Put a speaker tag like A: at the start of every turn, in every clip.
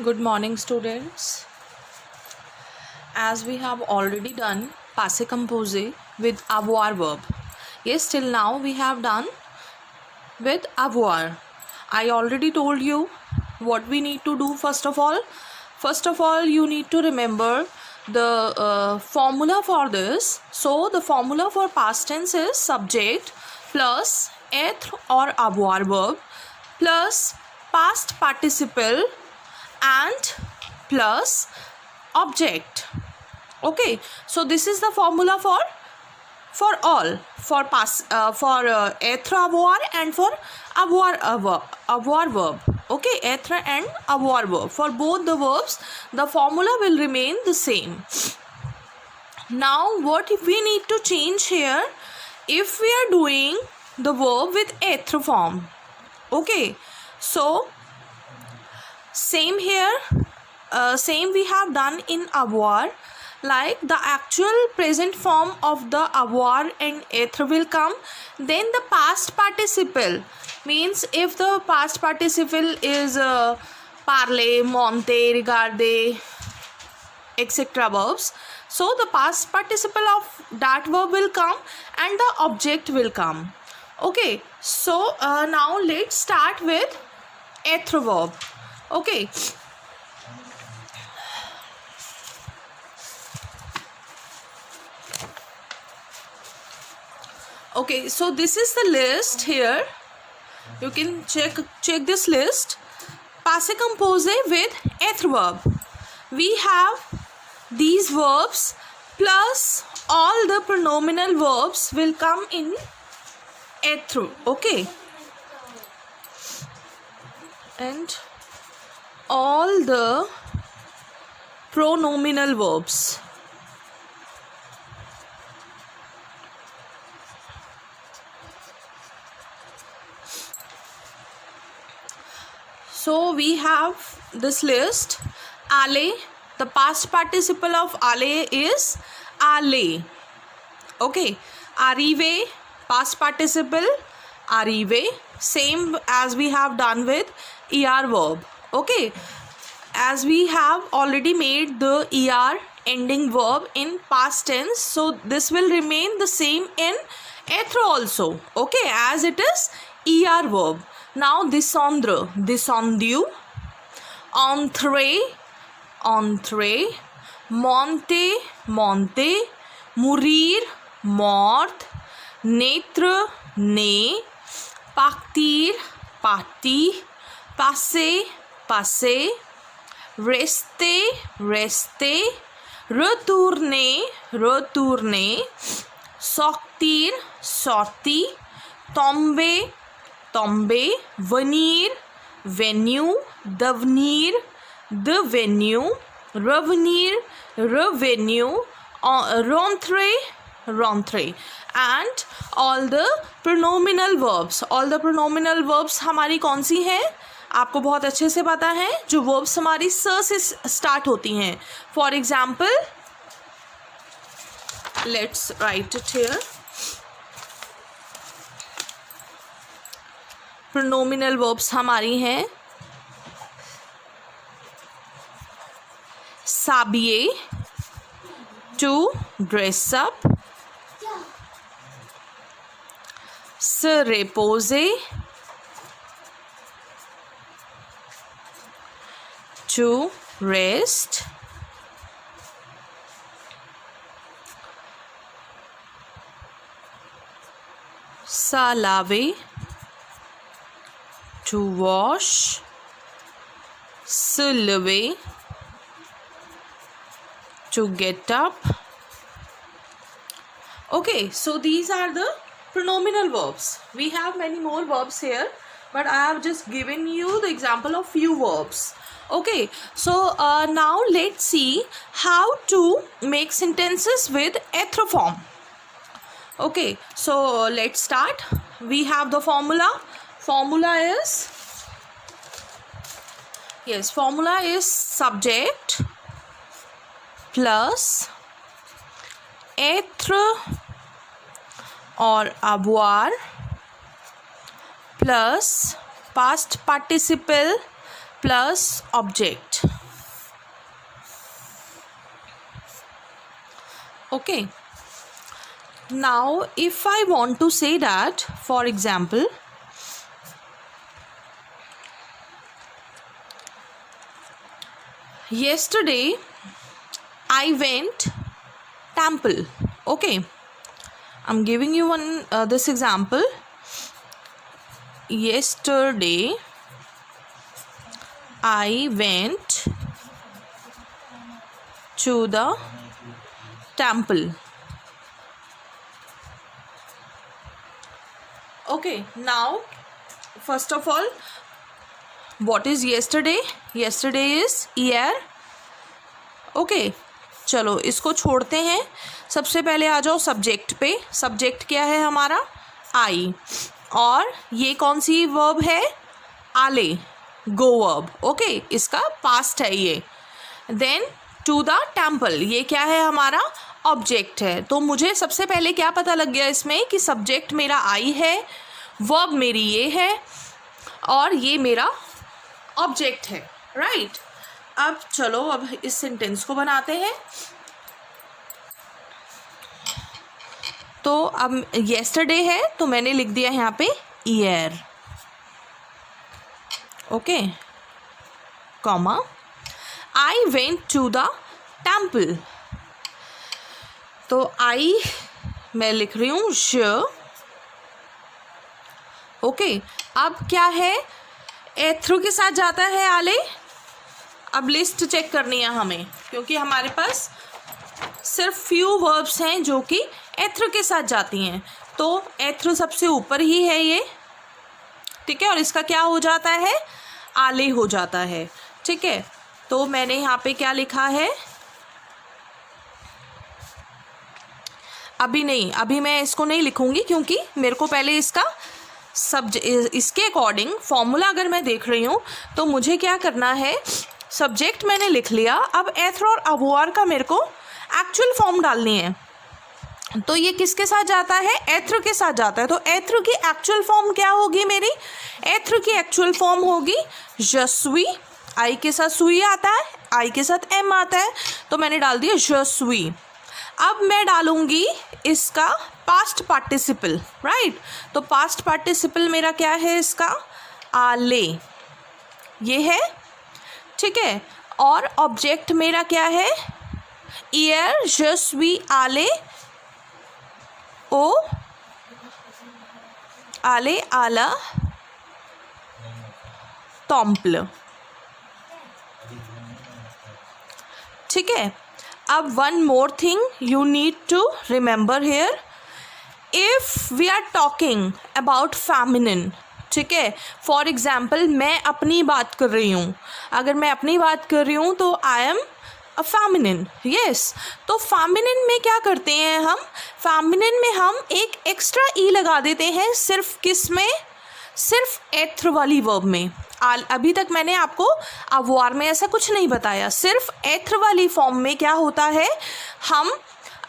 A: Good morning, students. As we have already done passé composé with avoir verb. Yes, till now we have done with avoir. I already told you what we need to do first of all. First of all, you need to remember the formula for this. So, the formula for past tense is subject plus être or avoir verb plus past participle and plus object. Okay, so this is the formula for all, for être avoir and for avoir verb. Okay, être and avoir verb, for both the verbs the formula will remain the same. Now what if we need to change here? If we are doing the verb with être form, okay, so same here, same we have done in avoir, like the actual present form of the avoir and être will come, then the past participle means if the past participle is parler, monter, regarder, etc. verbs, so the past participle of that verb will come and the object will come. Okay, so now let's start with être verb. Okay, okay, so this is the list here. You can check this list. Passé composé with être verb. We have these verbs plus all the pronominal verbs will come in être. Okay, and all the pronominal verbs. So we have this list. Aller, the past participle of aller is aller. Okay, arriver, past participle arriver, same as we have done with er verb. Okay, as we have already made the er ending verb in past tense, so this will remain the same in être also. Okay, as it is er verb. Now descendre, descendu, entrer, entrée, monter, monter, mourir, mort, naître, né, partir, parti, passer, passer, rester, rester, retourner, retourner, sortir, sorti, tomber, tomber, venir, venue, devenir, devenue, revenir, revenue, rentrer, rentrer, and all the pronominal verbs. All the pronominal verbs हमारी कौन सी हैं? आपको बहुत अच्छे से पता है, जो verbs हमारी स से start होती हैं. For example, let's write it here. pronominal verbs हमारी हैं s'habiller, to dress up, se reposer, to rest, se laver, to wash, se lever, to get up. Okay, so these are the pronominal verbs. We have many more verbs here, but I have just given you the example of few verbs. Okay, so now let's see how to make sentences with être form. Okay, so let's start. We have the formula. Formula is, yes, formula is subject plus être or avoir plus past participle plus object. Okay, now if I want to say that, for example, yesterday I went temple. Okay, I'm giving you this example. Yesterday I went to the temple. Okay, now first of all, what is yesterday? Yesterday is year. Okay, चलो इसको छोड़ते हैं. सबसे पहले आ जाओ subject पे. Subject क्या है हमारा? आई. और ये कौन सी वर्ब है? आले, गो वर्ब. ओके, इसका पास्ट है ये. देन टू द टेम्पल, ये क्या है हमारा? ऑब्जेक्ट है. तो मुझे सबसे पहले क्या पता लग गया इसमें कि सब्जेक्ट मेरा आई है, वर्ब मेरी ये है और ये मेरा ऑब्जेक्ट है. राइट. अब चलो अब इस सेंटेंस को बनाते हैं. तो अब येस्टरडे है तो मैंने लिख दिया यहाँ पे year. Okay, comma, I went to the temple. तो आई मैं लिख रही हूँ श. ओके, अब क्या है? एथ्रू के साथ जाता है आले. अब लिस्ट चेक करनी है हमें, क्योंकि हमारे पास सिर्फ फ्यू वर्ब्स हैं जो कि एथ्रू के साथ जाती हैं. तो एथ्रू सबसे ऊपर ही है ये. ठीक है, और इसका क्या हो जाता है? आले हो जाता है. ठीक है, तो मैंने यहाँ पे क्या लिखा है? अभी नहीं, अभी मैं इसको नहीं लिखूंगी क्योंकि मेरे को पहले इसका इसके अकॉर्डिंग फॉर्मूला अगर मैं देख रही हूँ तो मुझे क्या करना है? सब्जेक्ट मैंने लिख लिया. अब एथ्र और अवोआर का मेरे को एक्चुअल फॉर्म डालनी है. तो ये किसके साथ जाता है? एथ्र के साथ जाता है. तो एथ्र की एक्चुअल फॉर्म क्या होगी मेरी? एथ्र की एक्चुअल फॉर्म होगी यशस्वी. आई के साथ सुई आता है, आई के साथ एम आता है, तो मैंने डाल दिया यशस्वी. अब मैं डालूंगी इसका पास्ट पार्टिसिपल. राइट. तो पास्ट पार्टिसिपल मेरा क्या है इसका? आले, ये है. ठीक है, और ऑब्जेक्ट मेरा क्या है? ईयर, यशस्वी, आले, ओ, आले, आला, टॉम्पल. ठीक है. अब one more thing you need to remember here. If we are talking about feminine, ठीक है, फॉर एग्जाम्पल मैं अपनी बात कर रही हूँ. अगर मैं अपनी बात कर रही हूँ तो I am a feminine. Yes. तो फेमिनिन में क्या करते हैं हम? फेमिनिन में हम एक एक्स्ट्रा ई लगा देते हैं. सिर्फ किस में? सिर्फ एथ्र वाली वर्ब में. अभी तक मैंने आपको अवोआर में ऐसा कुछ नहीं बताया. सिर्फ एथ्र वाली फॉर्म में क्या होता है? हम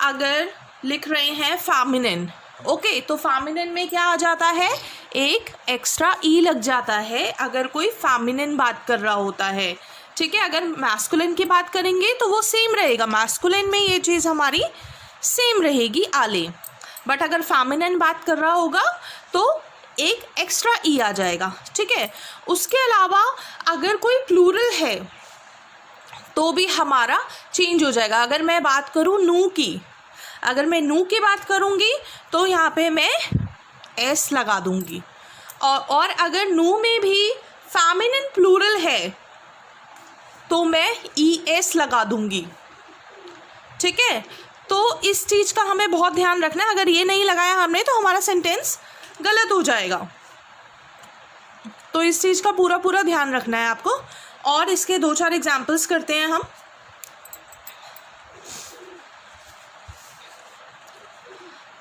A: अगर लिख रहे हैं फेमिनिन, ओके, तो फेमिनिन में क्या आ जाता है? एक एक्स्ट्रा ई लग जाता है अगर कोई फेमिनिन बात कर रहा होता है. ठीक है. अगर मैस्कुलिन की बात करेंगे तो वो सेम रहेगा. मैस्कुलिन में ये चीज़ हमारी सेम रहेगी, आले. बट अगर फेमिनिन बात कर रहा होगा तो एक एक्स्ट्रा ई आ जाएगा. ठीक है. उसके अलावा अगर कोई प्लूरल है तो भी हमारा चेंज हो जाएगा. अगर मैं बात करूँ नू की, अगर मैं नू की बात करूँगी तो यहाँ पे मैं एस लगा दूँगी. और अगर नू में भी फेमिनिन प्लूरल है तो मैं ई एस लगा दूँगी. ठीक है. तो इस चीज़ का हमें बहुत ध्यान रखना है. अगर ये नहीं लगाया हमने तो हमारा सेंटेंस गलत हो जाएगा. तो इस चीज़ का पूरा ध्यान रखना है आपको. और इसके 2-4 एग्जाम्पल्स करते हैं हम.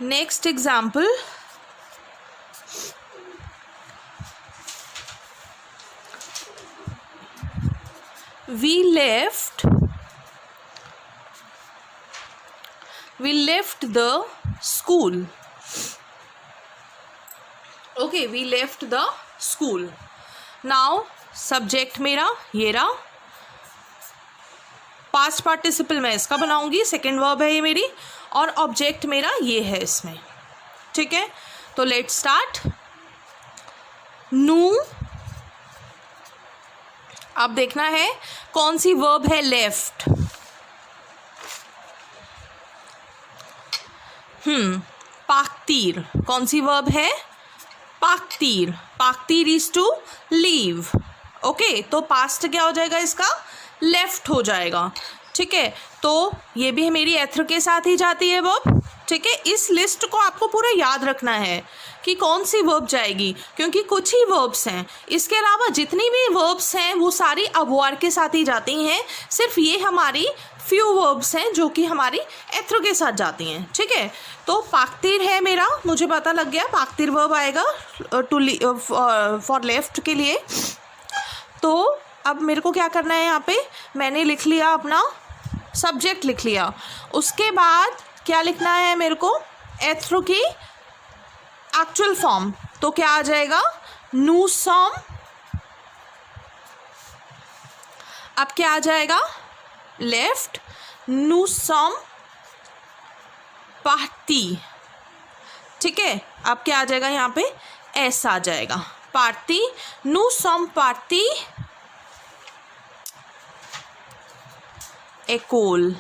A: Next example, we left the school. Okay, we left the school. Now subject मेरा ये रहा, पास्ट पार्टिसिपल मैं इसका बनाऊंगी, सेकेंड वर्ब है ये मेरी, और ऑब्जेक्ट मेरा ये है इसमें, ठीक है। तो लेट स्टार्ट। नू, अब देखना है कौन सी वर्ब है लेफ्ट। पाकतीर, कौन सी वर्ब है? पाकतीर। पाकतीर इज टू लीव। ओके, तो पास्ट क्या हो जाएगा इसका? लेफ्ट हो जाएगा, ठीक है। तो ये भी मेरी एथर के साथ ही जाती है वर्ब, ठीक है। इस लिस्ट को आपको पूरा याद रखना है कि कौन सी वर्ब जाएगी, क्योंकि कुछ ही वर्ब्स हैं, इसके अलावा जितनी भी वर्ब्स हैं वो सारी अवॉर के साथ ही जाती हैं। सिर्फ ये हमारी फ्यू वर्ब्स हैं जो कि हमारी एथर के साथ जाती हैं, ठीक है। तो पाकतीर है मेरा, मुझे पता लग गया पाकतीर वर्ब आएगा टू फॉर लेफ्ट के लिए। तो अब मेरे को क्या करना है, यहाँ पे मैंने लिख लिया अपना सब्जेक्ट लिख लिया, उसके बाद क्या लिखना है मेरे को? एथर की एक्चुअल फॉर्म। तो क्या आ जाएगा? नू सॉम। अब क्या आ जाएगा? लेफ्ट, नू सॉम पार्टी, ठीक है। अब क्या आ जाएगा यहाँ पे? एस आ जाएगा, पार्टी, नू सॉम party एकोल।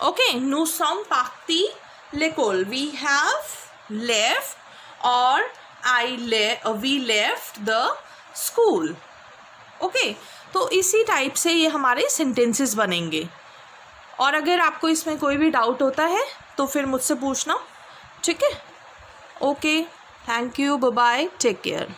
A: Okay, nous sommes partis l'école. We have left or we left the school. Okay, तो इसी टाइप से ये हमारे सेंटेंसेस बनेंगे। और अगर आपको इसमें कोई भी डाउट होता है तो फिर मुझसे पूछना, ठीक है। Okay, thank you, bye bye, take care.